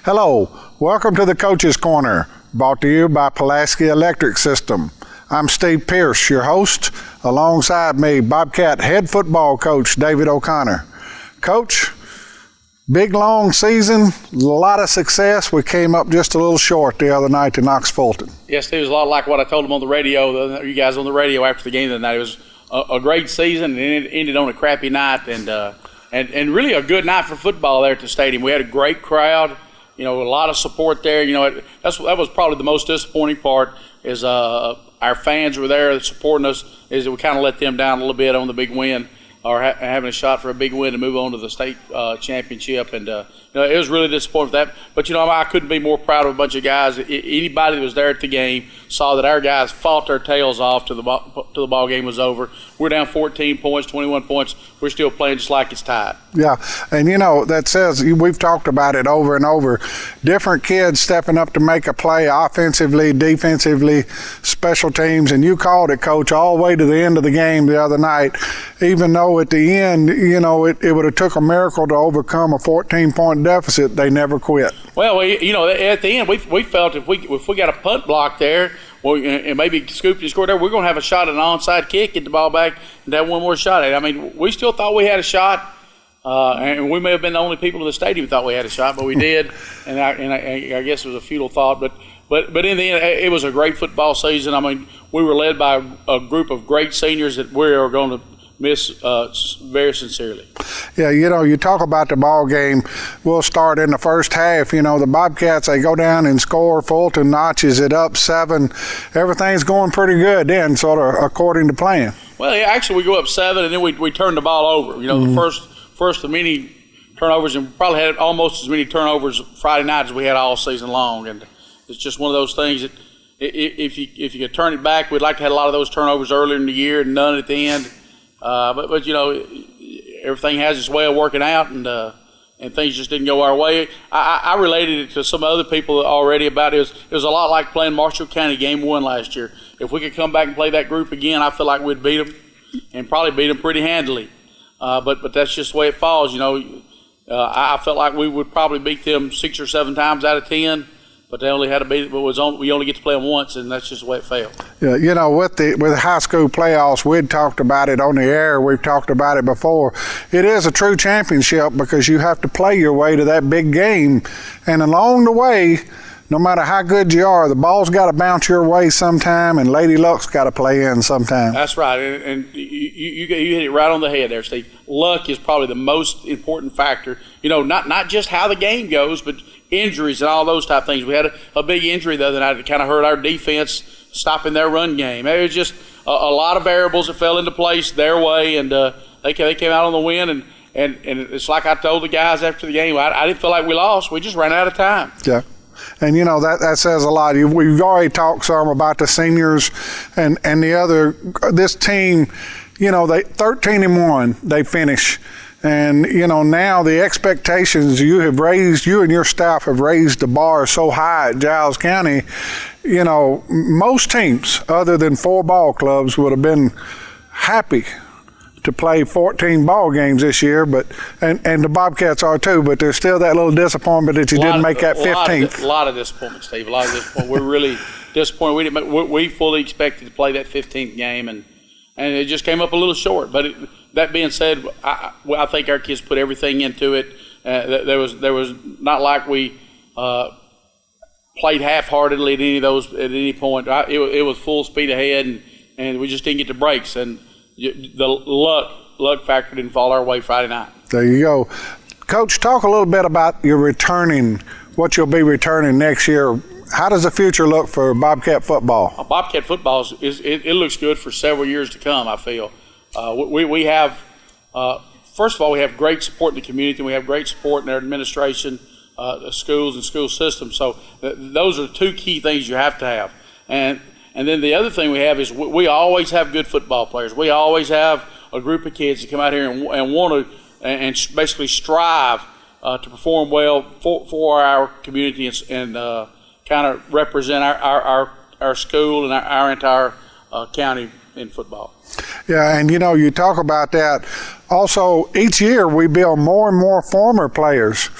Hello, welcome to the Coach's Corner, brought to you by Pulaski Electric System. I'm Steve Pierce, your host. Alongside me, Bobcat head football coach David O'Connor. Coach, big long season, a lot of success. We came up just a little short the other night to Knox Fulton. Yes, it was a lot like what I told them on the radio, you guys on the radio after the game the other night. It was a great season, and it ended on a crappy night, and really a good night for football there at the stadium. We had a great crowd, a lot of support there. That was probably the most disappointing part is our fans were there supporting us, is that we kind of let them down a little bit on the big win, or having a shot for a big win to move on to the state championship. And, it was really disappointing for that. But, I couldn't be more proud of a bunch of guys. Anybody that was there at the game saw that our guys fought their tails off till the ball game was over. We're down 14 points, 21 points. We're still playing just like it's tied. Yeah, and that says, we've talked about it over and over, different kids stepping up to make a play offensively, defensively, special teams, and you called it, Coach, all the way to the end of the game the other night, even though at the end, it would have took a miracle to overcome a 14-point deficit. They never quit. Well, at the end, we felt if we got a punt block there, and maybe scooped and scored there, we're going to have a shot at an onside kick, get the ball back, and have one more shot at it. I mean, we still thought we had a shot, and we may have been the only people in the stadium who thought we had a shot, but we did, and I guess it was a futile thought. But in the end, it was a great football season. I mean, we were led by a group of great seniors that we are going to miss very sincerely. Yeah, you talk about the ball game. We'll start in the first half. The Bobcats, they go down and score. Fulton notches it up 7. Everything's going pretty good then, sort of according to plan. Well, yeah, actually, we go up 7, and then we turn the ball over. The first of many turnovers, and probably had almost as many turnovers Friday night as we had all season long. And it's just one of those things that if you could turn it back, we'd like to have a lot of those turnovers earlier in the year and none at the end. But everything has its way of working out, and things just didn't go our way. I related it to some other people already about it. It was a lot like playing Marshall County Game 1 last year. If we could come back and play that group again, I feel like we'd beat them, and probably beat them pretty handily. But that's just the way it falls. I felt like we would probably beat them 6 or 7 times out of 10. But they only had to beat. We only get to play them once, and that's just the way it fell. Yeah, with the high school playoffs, we'd talked about it on the air. We've talked about it before. It is a true championship because you have to play your way to that big game, and along the way, no matter how good you are, the ball's got to bounce your way sometime, and Lady Luck's got to play in sometime. That's right, and you hit it right on the head there, Steve. Luck is probably the most important factor. Not just how the game goes, but injuries and all those type of things. We had a big injury the other night that kind of hurt our defense, stopping their run game. It was just a lot of variables that fell into place their way, and they came out on the win. And it's like I told the guys after the game, I didn't feel like we lost. We just ran out of time. Yeah. And that says a lot. We've already talked some about the seniors and this team. They 13-1. They finish. And, now the expectations you and your staff have raised the bar so high at Giles County, most teams other than 4 ball clubs would have been happy to play 14 ball games this year, and the Bobcats are too, but there's still that little disappointment that you didn't make that 15th. A lot of disappointment, Steve. A lot of disappointment. We're really disappointed. We fully expected to play that 15th game, and it just came up a little short. But that being said, I think our kids put everything into it. There was not like we played half-heartedly at any point. It was full speed ahead, and we just didn't get the breaks. And the luck factor didn't fall our way Friday night. There you go. Coach, talk a little bit about what you'll be returning next year. How does the future look for Bobcat football? Bobcat football, it looks good for several years to come, I feel. We have, first of all, we have great support in the community. We have great support in our administration, the schools and school systems. So those are 2 key things you have to have. And then the other thing we have is we always have good football players. We always have a group of kids that come out here and want to and basically strive to perform well for our community and kind of represent our school and our entire county in football. Yeah, and you talk about that. Also, each year we build more and more former players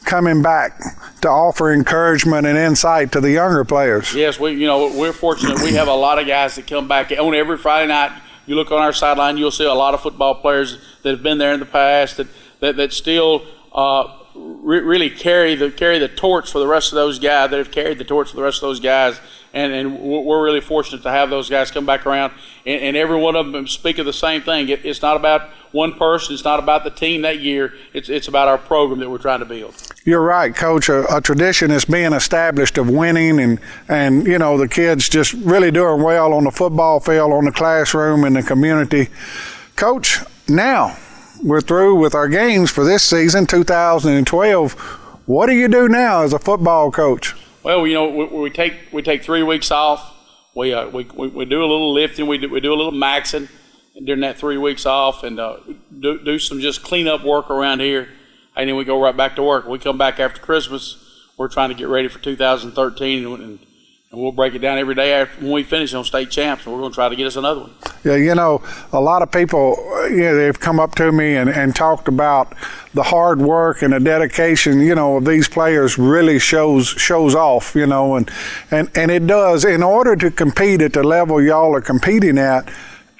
coming back to offer encouragement and insight to the younger players. Yes, we're fortunate. We have a lot of guys that come back on every Friday night. You look on our sideline, you'll see a lot of football players that have been there in the past that still really carry the torch for the rest of those guys, that have carried the torch for the rest of those guys. And we're really fortunate to have those guys come back around, and every one of them speak of the same thing. It's not about one person. It's not about the team that year. It's about our program that we're trying to build. You're right, Coach. A tradition is being established of winning, and the kids just really doing well on the football field, on the classroom, in the community. Coach, now we're through with our games for this season, 2012. What do you do now as a football coach? Well, we take 3 weeks off. We do a little lifting. We do a little maxing during that 3 weeks off, and do some just cleanup work around here. And then we go right back to work. We come back after Christmas. We're trying to get ready for 2013, and we'll break it down every day when we finish on state champs. And we're going to try to get us another one. Yeah, a lot of people, they've come up to me and talked about the hard work and the dedication, of these players really shows off, and it does. In order to compete at the level y'all are competing at,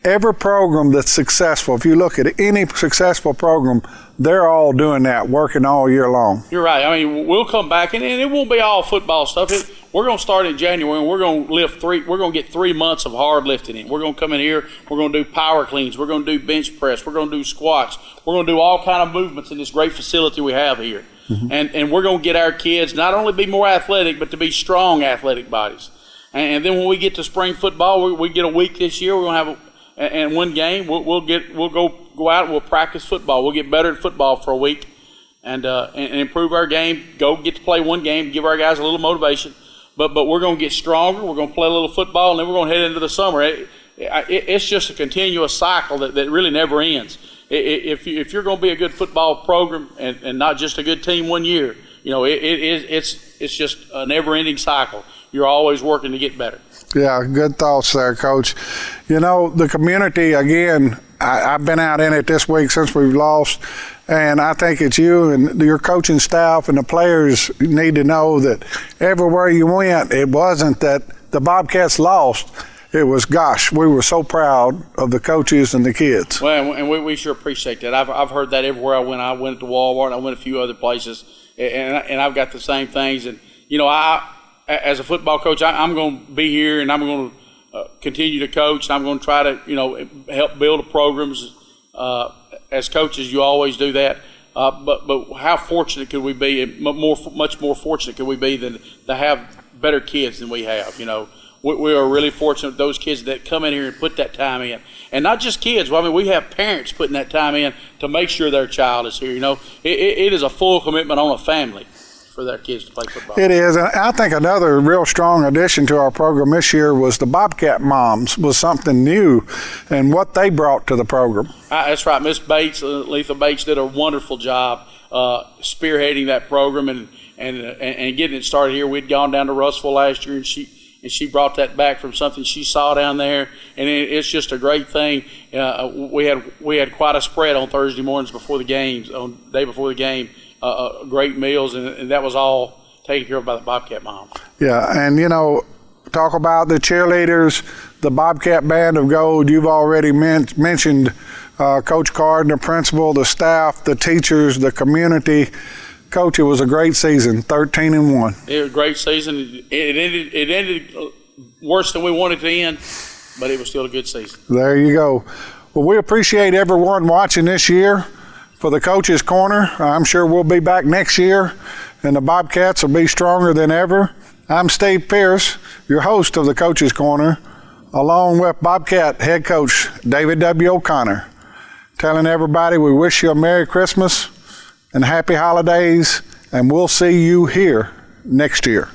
every program that's successful, if you look at any successful program, they're all doing that, working all year long. You're right. I mean, we'll come back, and it won't be all football stuff. We're going to start in January, and we're going to get 3 months of hard lifting in. We're going to come in here. We're going to do power cleans. We're going to do bench press. We're going to do squats. We're going to do all kind of movements in this great facility we have here. Mm-hmm. And we're going to get our kids not only be more athletic, but to be strong athletic bodies. And then when we get to spring football, we get a week this year. We're going to have and one game. We'll go out and we'll practice football. We'll get better at football for a week and improve our game. Go get to play one game, give our guys a little motivation. But we're going to get stronger. We're going to play a little football, and then we're going to head into the summer. It's just a continuous cycle that really never ends. If you're going to be a good football program and not just a good team one year, it's just a never-ending cycle. You're always working to get better. Yeah, good thoughts there, Coach. The community, again, I've been out in it this week since we've lost, and I think it's you and your coaching staff and the players need to know that everywhere you went, it wasn't that the Bobcats lost. It was, gosh, we were so proud of the coaches and the kids. Well, and we sure appreciate that. I've heard that everywhere I went. I went to Walmart, and I went a few other places, and I've got the same things. And, as a football coach, I'm going to be here, and I'm going to continue to coach, and I'm going to try to, help build programs. As coaches, you always do that. But how fortunate could we be, and much more fortunate could we be than to have better kids than we have, We are really fortunate, those kids that come in here and put that time in. And not just kids. Well, we have parents putting that time in to make sure their child is here. It is a full commitment on a family for their kids to play football. It is. And I think another real strong addition to our program this year was the Bobcat Moms was something new and what they brought to the program. That's right. Miss Bates, Letha Bates, did a wonderful job spearheading that program and getting it started here. We'd gone down to Russellville last year, and she brought that back from something she saw down there, and it's just a great thing. We had quite a spread on Thursday mornings before the games, on the day before the game, great meals, and that was all taken care of by the Bobcat Moms. Yeah, and talk about the cheerleaders, the Bobcat Band of Gold. You've already mentioned Coach Carden, the principal, the staff, the teachers, the community. Coach, it was a great season, 13-1. It was a great season. It ended worse than we wanted to end, but it was still a good season. There you go. Well, we appreciate everyone watching this year for the Coach's Corner. I'm sure we'll be back next year, and the Bobcats will be stronger than ever. I'm Steve Pierce, your host of the Coach's Corner, along with Bobcat head coach David W. O'Connor, telling everybody we wish you a Merry Christmas and happy holidays, and we'll see you here next year.